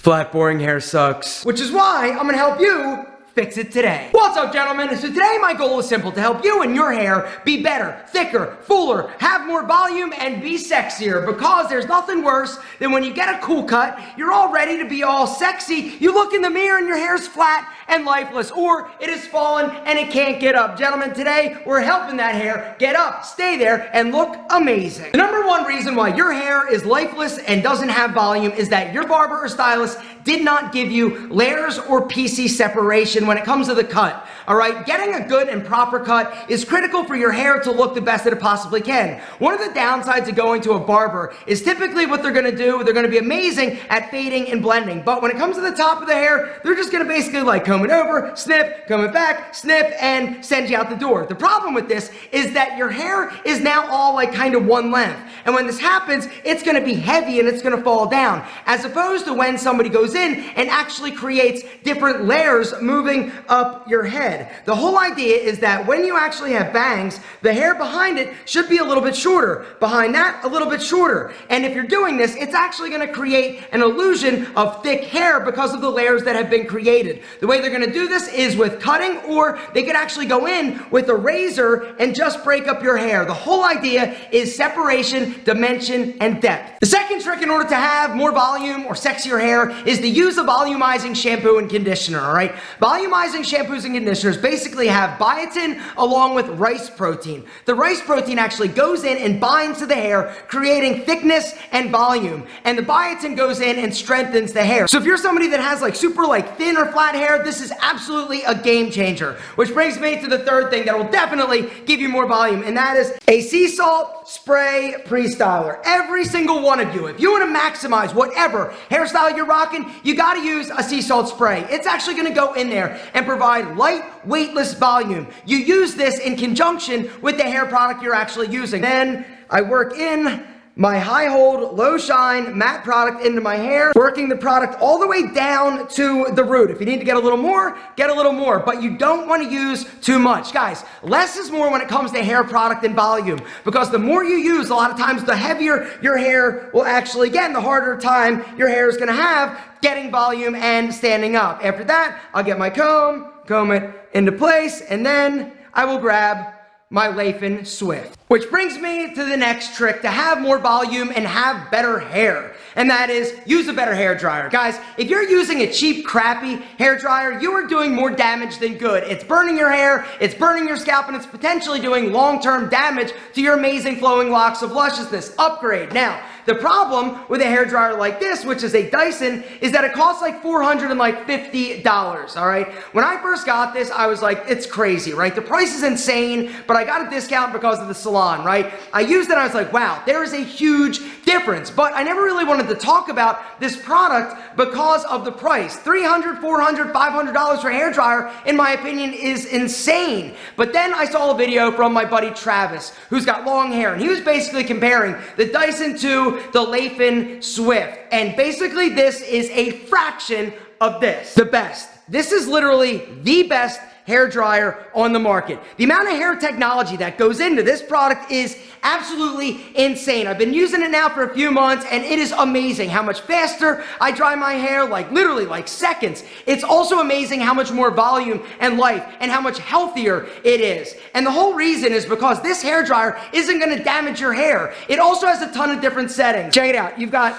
Flat, boring hair sucks. Which is why I'm gonna help you fix it today. What's up, gentlemen? So today my goal is simple: to help you and your hair be better, thicker, fuller, have more volume, and be sexier. Because there's nothing worse than when you get a cool cut, you're all ready to be all sexy, you look in the mirror and your hair's flat and lifeless, or it has fallen and it can't get up. Gentlemen, today we're helping that hair get up, stay there, and look amazing. The number one reason why your hair is lifeless and doesn't have volume is that your barber or stylist did not give you layers or PC separation when it comes to the cut. All right, getting a good and proper cut is critical for your hair to look the best that it possibly can. One of the downsides of going to a barber is typically what they're gonna do, they're gonna be amazing at fading and blending, but when it comes to the top of the hair, they're just gonna basically like comb it over, snip, comb it back, snip, and send you out the door. The problem with this is that your hair is now all like kind of one length, and when this happens, it's gonna be heavy and it's gonna fall down, as opposed to when somebody goes in and actually creates different layers moving up your head. The whole idea is that when you actually have bangs, the hair behind it should be a little bit shorter. Behind that, a little bit shorter. And if you're doing this, it's actually going to create an illusion of thick hair because of the layers that have been created. The way they're going to do this is with cutting, or they could actually go in with a razor and just break up your hair. The whole idea is separation, dimension, and depth. The second trick in order to have more volume or sexier hair is to use a volumizing shampoo and conditioner, all right? Volumizing shampoos and conditioners basically have biotin along with rice protein. The rice protein actually goes in and binds to the hair, creating thickness and volume. And the biotin goes in and strengthens the hair. So if you're somebody that has like super like thin or flat hair, this is absolutely a game changer. Which brings me to the third thing that will definitely give you more volume, and that is a sea salt spray pre-styler. Every single one of you, if you want to maximize whatever hairstyle you're rocking, you got to use a sea salt spray. It's actually going to go in there and provide light, weightless volume. You use this in conjunction with the hair product you're actually using. Then I work in my high hold, low shine matte product into my hair, working the product all the way down to the root. If you need to get a little more, get a little more, but you don't want to use too much. Guys, less is more when it comes to hair product and volume, because the more you use, a lot of times the heavier your hair will actually get, and the harder time your hair is going to have getting volume and standing up. After that, I'll get my comb it into place, and then I will grab my Lifeless Swift. Which brings me to the next trick to have more volume and have better hair, and that is use a better hair dryer. Guys, if you're using a cheap, crappy hair dryer, you are doing more damage than good. It's burning your hair, it's burning your scalp, and it's potentially doing long-term damage to your amazing flowing locks of lusciousness. Upgrade. Now, the problem with a hair dryer like this, which is a Dyson, is that it costs like $450, all right? When I first got this, I was like, it's crazy, right? The price is insane, but I got a discount because of the salon, right? I used it, and I was like, wow, there is a huge difference. But I never really wanted to talk about this product because of the price. $300, $400, $500 for a hair dryer, in my opinion, is insane. But then I saw a video from my buddy Travis, who's got long hair, and he was basically comparing the Dyson to the Lifeless Swift. And basically this is a fraction of this. The best. This is literally the best hair dryer on the market. The amount of hair technology that goes into this product is absolutely insane. I've been using it now for a few months, and it is amazing how much faster I dry my hair, like literally like seconds. It's also amazing how much more volume and life and how much healthier it is. And the whole reason is because this hair dryer isn't going to damage your hair. It also has a ton of different settings. Check it out. You've got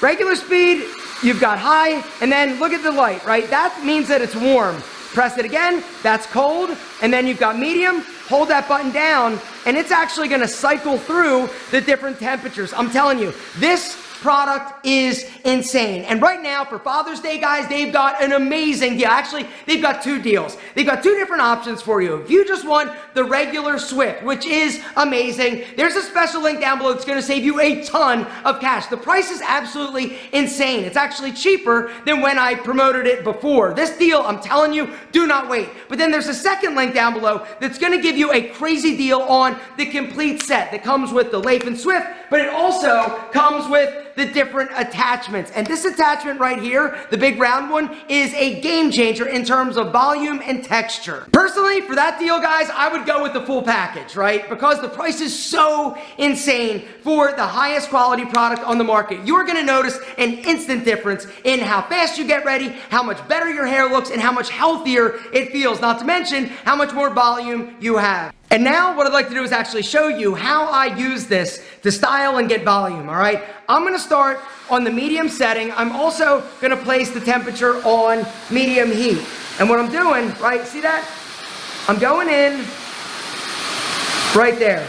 regular speed, you've got high, and then look at the light, right? That means that it's warm. Press it again, that's cold, and then you've got medium, hold that button down, and it's actually gonna cycle through the different temperatures. I'm telling you, this product is insane. And right now, for Father's Day, guys, they've got an amazing deal. Actually, they've got two deals. They've got two different options for you. If you just want the regular Swift, which is amazing, there's a special link down below that's gonna save you a ton of cash. The price is absolutely insane. It's actually cheaper than when I promoted it before. This deal, I'm telling you, do not wait. But then there's a second link down below that's gonna give you a crazy deal on the complete set that comes with the Lifeless Swift, but it also comes with the different attachments. And this attachment right here, the big round one, is a game changer in terms of volume and texture. Personally, for that deal, guys, I would go with the full package, right? Because the price is so insane for the highest quality product on the market. You're gonna notice an instant difference in how fast you get ready, how much better your hair looks, and how much healthier it feels, not to mention how much more volume you have. And now what I'd like to do is actually show you how I use this to style and get volume, all right? I'm gonna start on the medium setting. I'm also gonna place the temperature on medium heat. And what I'm doing, right, see that? I'm going in right there.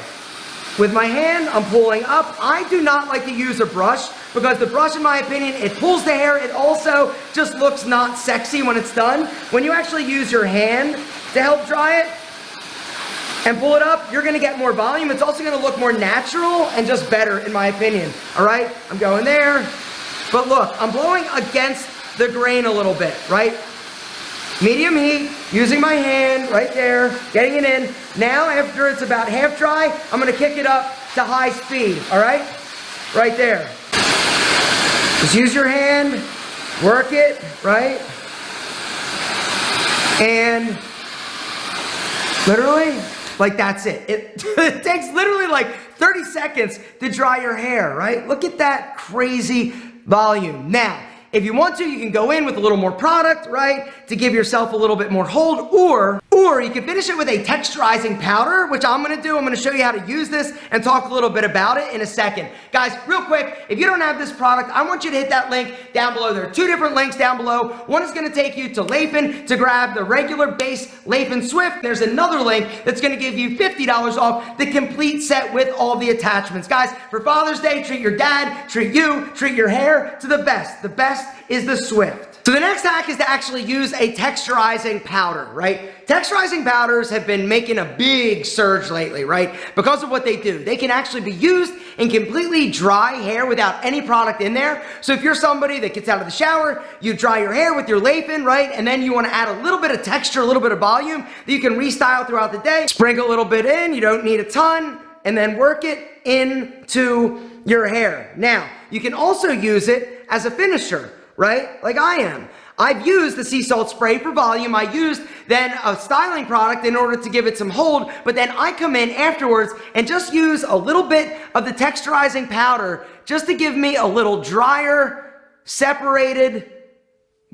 With my hand, I'm pulling up. I do not like to use a brush because the brush, in my opinion, it pulls the hair. It also just looks not sexy when it's done. When you actually use your hand to help dry it, and pull it up, you're gonna get more volume. It's also gonna look more natural and just better, in my opinion. All right, I'm going there. But look, I'm blowing against the grain a little bit, right? Medium heat, using my hand right there, getting it in. Now, after it's about half dry, I'm gonna kick it up to high speed, all right? Right there. Just use your hand, work it, right? And literally, like that's it. It takes literally like 30 seconds to dry your hair, right? Look at that crazy volume. Now, if you want to, you can go in with a little more product, right? To give yourself a little bit more hold, or you can finish it with a texturizing powder, which I'm gonna do. I'm gonna show you how to use this and talk a little bit about it in a second. Guys, real quick, if you don't have this product, I want you to hit that link down below. There are two different links down below. One is gonna take you to Latham to grab the regular base Latham Swift. There's another link that's gonna give you $50 off the complete set with all the attachments. Guys, for Father's Day, treat your dad, treat you, treat your hair to the best. The best is the Swift. So the next hack is to actually use a texturizing powder, right? Texturizing powders have been making a big surge lately, right? Because of what they do. They can actually be used in completely dry hair without any product in there. So if you're somebody that gets out of the shower, you dry your hair with your Latham, right? And then you want to add a little bit of texture, a little bit of volume that you can restyle throughout the day. Sprinkle a little bit in, you don't need a ton, and then work it into your hair. Now, you can also use it as a finisher, right? Like I am. I've used the sea salt spray for volume. I used then a styling product in order to give it some hold, but then I come in afterwards and just use a little bit of the texturizing powder just to give me a little drier, separated,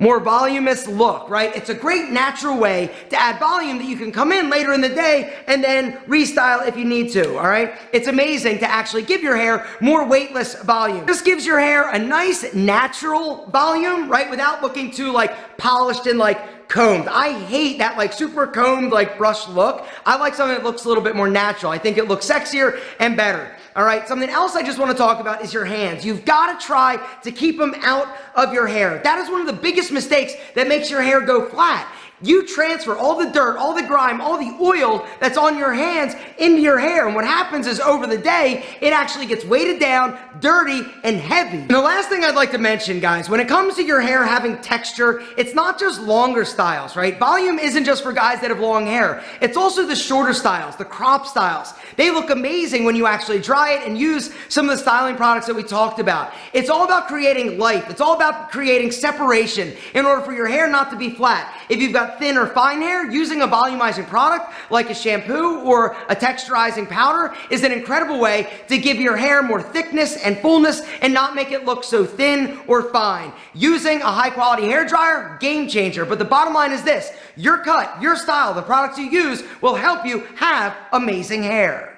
more voluminous look, right? It's a great natural way to add volume that you can come in later in the day and then restyle if you need to, all right? It's amazing to actually give your hair more weightless volume. This gives your hair a nice natural volume, right? Without looking too like polished and like combed. I hate that like super combed like brush look. I like something that looks a little bit more natural. I think it looks sexier and better. All right, something else I just want to talk about is your hands. You've got to try to keep them out of your hair. That is one of the biggest mistakes that makes your hair go flat. You transfer all the dirt, all the grime, all the oil that's on your hands into your hair. And what happens is over the day, it actually gets weighted down, dirty, and heavy. And the last thing I'd like to mention, guys, when it comes to your hair having texture, it's not just longer styles, right? Volume isn't just for guys that have long hair. It's also the shorter styles, the crop styles. They look amazing when you actually dry it and use some of the styling products that we talked about. It's all about creating life. It's all about creating separation in order for your hair not to be flat. If you've got thin or fine hair, using a volumizing product like a shampoo or a texturizing powder is an incredible way to give your hair more thickness and fullness and not make it look so thin or fine. Using a high quality hair dryer, game changer. But the bottom line is this: your cut, your style, the products you use will help you have amazing hair.